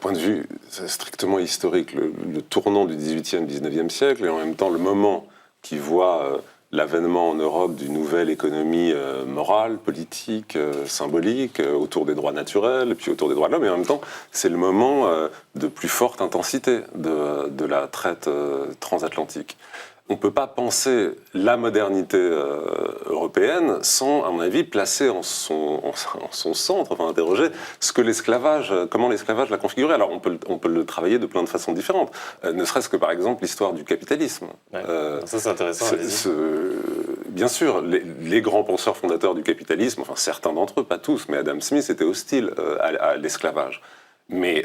point de vue strictement historique, le tournant du XVIIIe, XIXe siècle, et en même temps le moment qui voit l'avènement en Europe d'une nouvelle économie morale, politique, symbolique, autour des droits naturels, et puis autour des droits de l'homme, et en même temps, c'est le moment de plus forte intensité de la traite transatlantique. On ne peut pas penser la modernité européenne sans, à mon avis, placer en son centre, enfin interroger comment l'esclavage l'a configuré. Alors on peut le travailler de plein de façons différentes, ne serait-ce que par exemple l'histoire du capitalisme. Ouais. Ça c'est intéressant. Bien sûr, les grands penseurs fondateurs du capitalisme, enfin certains d'entre eux, pas tous, mais Adam Smith était hostile à l'esclavage. Mais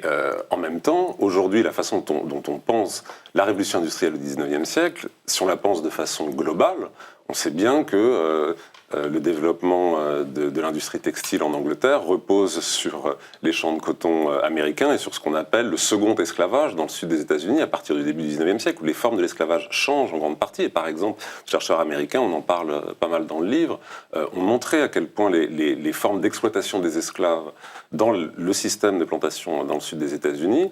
en même temps, aujourd'hui, la façon dont on pense la révolution industrielle au XIXe siècle, si on la pense de façon globale, on sait bien que le développement de l'industrie textile en Angleterre repose sur les champs de coton américains et sur ce qu'on appelle le second esclavage dans le sud des États-Unis à partir du début du XIXe siècle, où les formes de l'esclavage changent en grande partie. Et par exemple, les chercheurs américains, on en parle pas mal dans le livre, ont montré à quel point les formes d'exploitation des esclaves dans le système de plantation dans le sud des États-Unis,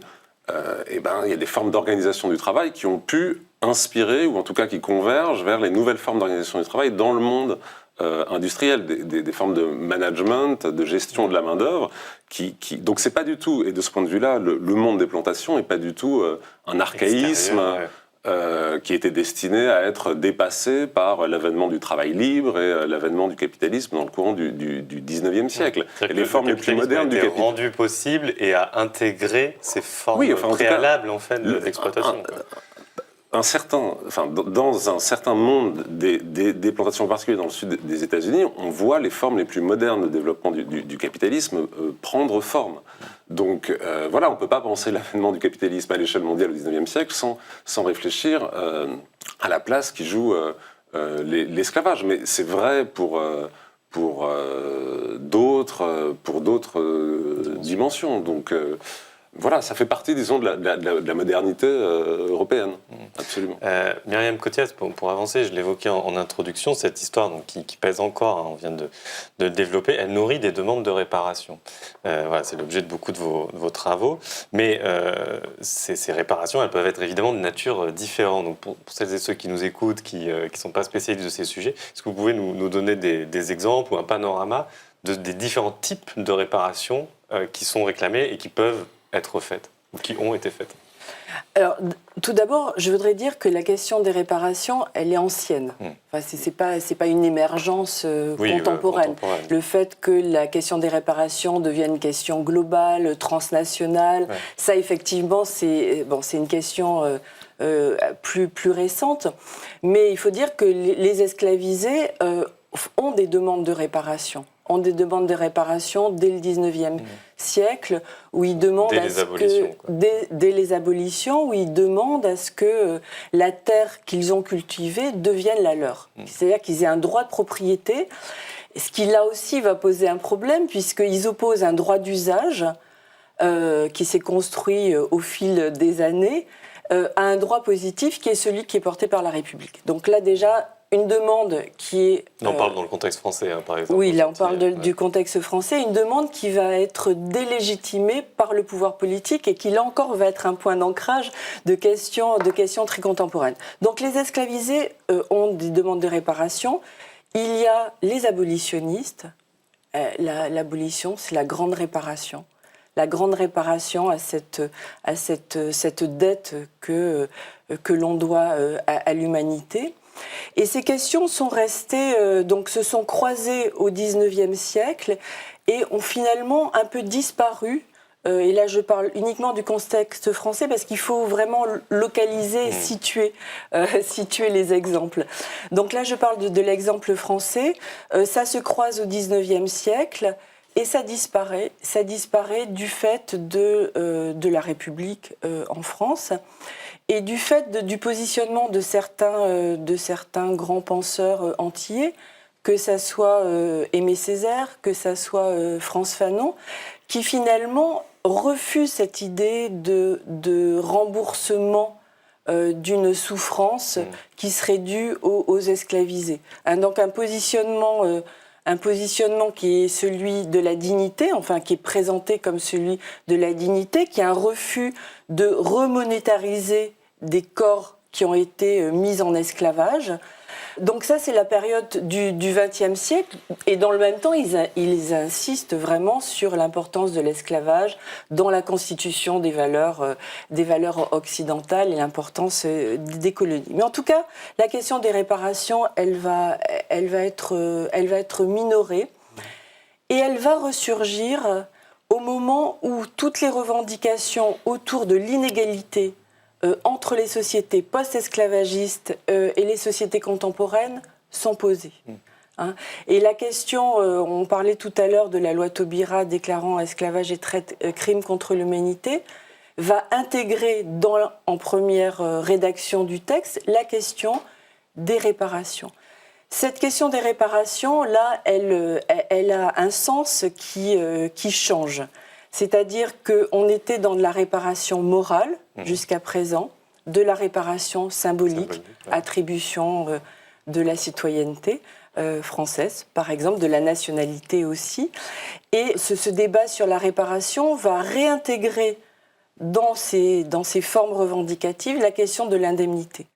il y a des formes d'organisation du travail qui ont pu inspirer, ou en tout cas qui convergent vers les nouvelles formes d'organisation du travail dans le monde industriel, des formes de management, de gestion de la main-d'œuvre. Donc c'est pas du tout, et de ce point de vue-là, le monde des plantations n'est pas du tout un archaïsme qui était destiné à être dépassé par l'avènement du travail libre et l'avènement du capitalisme dans le courant du 19e siècle. Et les formes les plus modernes du capitalisme rendu possible et à intégrer ces formes préalables en fait d'exploitation. Dans un certain monde des plantations en particulier dans le sud des États-Unis, on voit les formes les plus modernes de développement du capitalisme prendre forme. Donc on ne peut pas penser l'avènement du capitalisme à l'échelle mondiale au XIXe siècle sans réfléchir à la place qui joue l'esclavage. Mais c'est vrai pour d'autres dimensions. Donc ça fait partie, disons, de la modernité européenne, absolument. Myriam Cottias, pour avancer, je l'évoquais en introduction, cette histoire donc, qui pèse encore, on vient de le développer, elle nourrit des demandes de réparation. C'est l'objet de beaucoup de vos travaux, mais ces réparations, elles peuvent être évidemment de nature différente. Donc pour celles et ceux qui nous écoutent, qui ne sont pas spécialistes de ces sujets, est-ce que vous pouvez nous donner des exemples ou un panorama des différents types de réparations qui sont réclamées et qui peuvent être faites, ou qui ont été faites? Alors, tout d'abord, je voudrais dire que la question des réparations, elle est ancienne. C'est pas une émergence contemporaine. Le fait que la question des réparations devienne une question globale, transnationale, ça, effectivement, c'est une question plus récente. Mais il faut dire que les esclavisés ont des demandes de réparation. Dès le 19e siècle, où ils demandent dès les abolitions, où ils demandent à ce que la terre qu'ils ont cultivée devienne la leur. C'est-à-dire qu'ils aient un droit de propriété, ce qui là aussi va poser un problème, puisqu'ils opposent un droit d'usage qui s'est construit au fil des années à un droit positif qui est celui qui est porté par la République. Donc là déjà, une demande qui est... On parle dans le contexte français, par exemple. Oui, là on parle du contexte français. Une demande qui va être délégitimée par le pouvoir politique et qui, là encore, va être un point d'ancrage de questions très contemporaines. Donc les esclavisés ont des demandes de réparation. Il y a les abolitionnistes. L'abolition, c'est la grande réparation. La grande réparation à cette dette que l'on doit à l'humanité. Et ces questions sont restées, se sont croisées au XIXe siècle et ont finalement un peu disparu. Et là, je parle uniquement du contexte français parce qu'il faut vraiment localiser et situer les exemples. Donc là, je parle de l'exemple français. Ça se croise au XIXe siècle et ça disparaît. Ça disparaît du fait de la République en France. Et du fait du positionnement de certains grands penseurs antillais, que ça soit Aimé Césaire, que ça soit Frantz Fanon, qui finalement refusent cette idée de remboursement d'une souffrance qui serait due aux esclavisés. Donc un positionnement un positionnement qui est celui de la dignité, enfin qui est présenté comme celui de la dignité, qui est un refus de remonétariser des corps qui ont été mis en esclavage. Donc ça, c'est la période du XXe siècle. Et dans le même temps, ils insistent vraiment sur l'importance de l'esclavage dans la constitution des valeurs occidentales et l'importance des colonies. Mais en tout cas, la question des réparations, elle va être minorée. Et elle va ressurgir au moment où toutes les revendications autour de l'inégalité entre les sociétés post-esclavagistes et les sociétés contemporaines sont posées. Hein. Et la question, on parlait tout à l'heure de la loi Taubira déclarant esclavage et crime contre l'humanité, va intégrer en première rédaction du texte la question des réparations. Cette question des réparations, là, elle a un sens qui change. C'est-à-dire qu'on était dans de la réparation morale jusqu'à présent, de la réparation symbolique, attribution de la citoyenneté française, par exemple, de la nationalité aussi. Et ce débat sur la réparation va réintégrer dans ces formes revendicatives la question de l'indemnité.